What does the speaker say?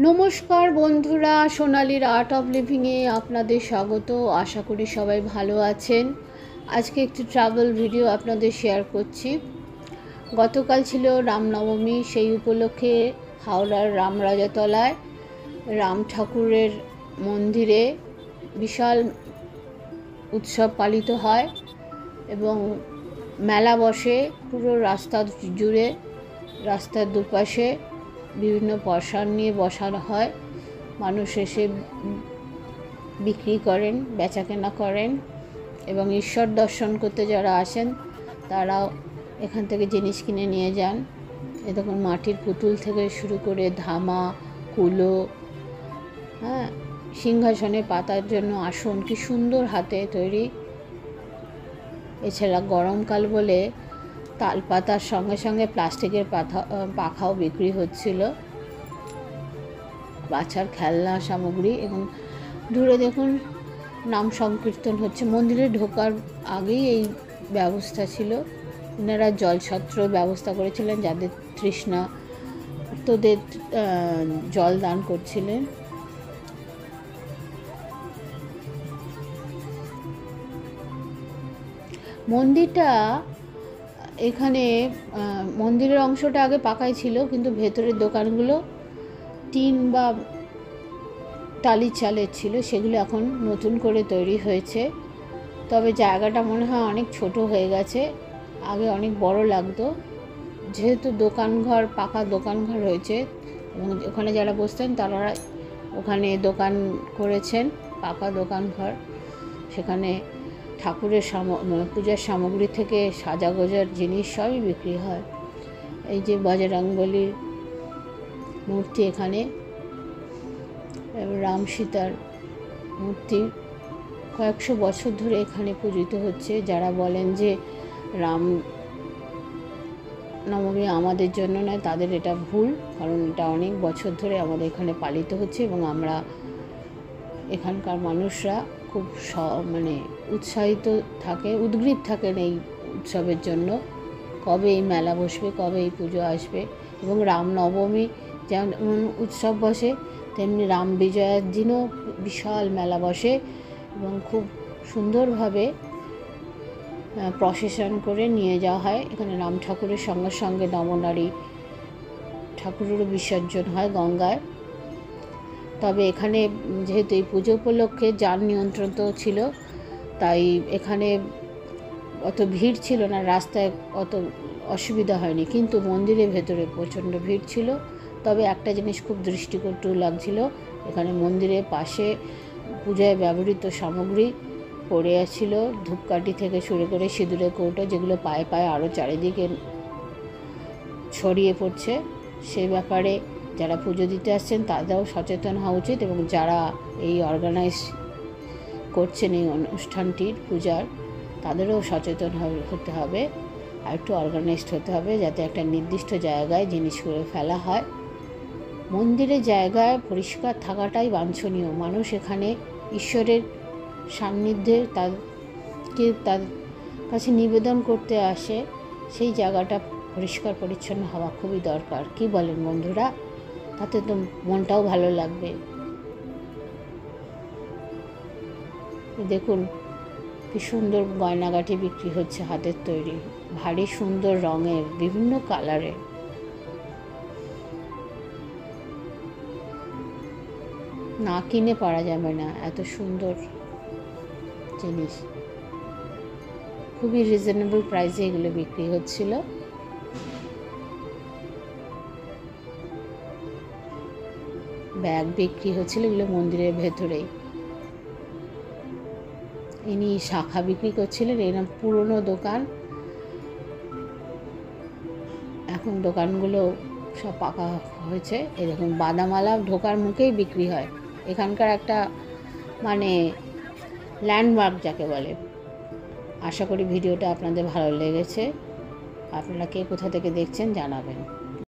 নমস্কার বন্ধুরা, সোনালীর art of লিভিংয়ে আপনাদের স্বাগত। আশা করি সবাই ভালো আছেন। আজকে একটি ট্রাভেল ভিডিও আপনাদের শেয়ার করছি। গতকাল ছিল রামনবমী, সেই উপলক্ষে হাওড়ার রামরাজাতলায় রাম ঠাকুরের মন্দিরে বিশাল উৎসব পালিত হয় এবং মেলা বসে পুরো রাস্তা জুড়ে। রাস্তার দুপাশে বিভিন্ন পসরা নিয়ে বসানো হয়, মানুষ এসে বিক্রি করেন, বেচাকেনা করেন এবং ঈশ্বর দর্শন করতে যারা আসেন তারাও এখান থেকে জিনিস কিনে নিয়ে যান। এ দেখুন, মাটির পুতুল থেকে শুরু করে ধামা, কুলো, সিংহাসনে পাতার জন্য আসন, কি সুন্দর হাতে তৈরি। এছাড়া গরমকাল বলে তাল পাতার সঙ্গে সঙ্গে প্লাস্টিকের পাখাও বিক্রি হচ্ছিল, বাচ্চার খেলনা সামগ্রী। এবং দূরে দেখুন নাম সংকীর্তন হচ্ছে। মন্দিরে ঢোকার আগেই এই ব্যবস্থা ছিল। ওনারা জলছত্র ব্যবস্থা করেছিলেন, যাদের তৃষ্ণা তোদের জল দান করছিলেন। মন্দিরটা এখানে মন্দিরের অংশটা আগে পাকাই ছিল, কিন্তু ভেতরের দোকানগুলো টিন বা টালি চালের ছিল, সেগুলো এখন নতুন করে তৈরি হয়েছে। তবে জায়গাটা মনে হয় অনেক ছোট হয়ে গেছে, আগে অনেক বড় লাগতো। যেহেতু দোকানঘর, পাকা দোকানঘর হয়েছে এবং ওখানে যারা বসতেন তারা ওখানে দোকান করেছেন, পাকা দোকানঘর। সেখানে ঠাকুরের পূজার সামগ্রী থেকে সাজাগোজার জিনিস সবই বিক্রি হয়। এই যে বজরংবলীর মূর্তি এখানে, রাম সীতার মূর্তি কয়েকশো বছর ধরে এখানে পূজিত হচ্ছে। যারা বলেন যে রাম নবমী আমাদের জন্য নয়, তাদের এটা ভুল, কারণ এটা অনেক বছর ধরে আমাদের এখানে পালিত হচ্ছে এবং আমরা এখানকার মানুষরা খুব উৎসাহিত থাকে, উদ্গ্রীব থাকেন এই উৎসবের জন্য। কবে এই মেলা বসবে, কবে এই পুজো আসবে। এবং রামনবমী যেমন উৎসব বসে, তেমনি রাম বিজয়ার দিনও বিশাল মেলা বসে এবং খুব সুন্দরভাবে প্রসেশন করে নিয়ে যাওয়া হয়। এখানে রাম ঠাকুরের সঙ্গে সঙ্গে নবনারী ঠাকুরেরও বিসর্জন হয় গঙ্গায়। তবে এখানে যেহেতু এই পুজো উপলক্ষে যান নিয়ন্ত্রণ তো ছিল, তাই এখানে অত ভিড় ছিল না, রাস্তায় অত অসুবিধা হয়নি। কিন্তু মন্দিরের ভেতরে প্রচণ্ড ভিড় ছিল। তবে একটা জিনিস খুব দৃষ্টিকটু লাগছিল, এখানে মন্দিরের পাশে পূজায় ব্যবহৃত সামগ্রী পড়ে ছিল, ধূপকাঠি থেকে শুরু করে সিঁদুরের কৌটো, যেগুলো পায়ে পায়ে আরও চারিদিকে ছড়িয়ে পড়ছে। সে ব্যাপারে যারা পুজো দিতে আসছেন তাদেরও সচেতন হওয়া উচিত এবং যারা এই অর্গানাইজ করছেন এই অনুষ্ঠানটির পূজার, তাদেরও সচেতন হতে হবে, আর একটু অর্গানাইজড হতে হবে, যাতে একটা নির্দিষ্ট জায়গায় জিনিসগুলো ফেলা হয়। মন্দিরের জায়গায় পরিষ্কার থাকাটাই বাঞ্ছনীয়। মানুষ এখানে ঈশ্বরের সান্নিধ্যে তার কাছে নিবেদন করতে আসে, সেই জায়গাটা পরিষ্কার পরিচ্ছন্ন হওয়া খুবই দরকার। কি বলেন বন্ধুরা? তাতে তো মনটাও ভালো লাগবে। দেখুন কি সুন্দর গয়নাগাটি বিক্রি হচ্ছে, হাতের তৈরি, ভারী সুন্দর রঙের, বিভিন্ন কালারের। না কিনে পারা যাবে না, এত সুন্দর জিনিস। খুবই রিজনেবল প্রাইসে এগুলো বিক্রি হচ্ছিল। ব্যাগ বিক্রি হচ্ছিল, এগুলো মন্দিরের ভেতরেই। ইনি শাখা বিক্রি করছিলেন। এরকম পুরনো দোকান, এখন দোকানগুলো সব পাকা হয়েছে। এরকম বাদামালা ঢোকার মুখেই বিক্রি হয়। এখানকার একটা ল্যান্ডমার্ক যাকে বলে। আশা করি ভিডিওটা আপনাদের ভালো লেগেছে। আপনারা কে কোথা থেকে দেখছেন জানাবেন।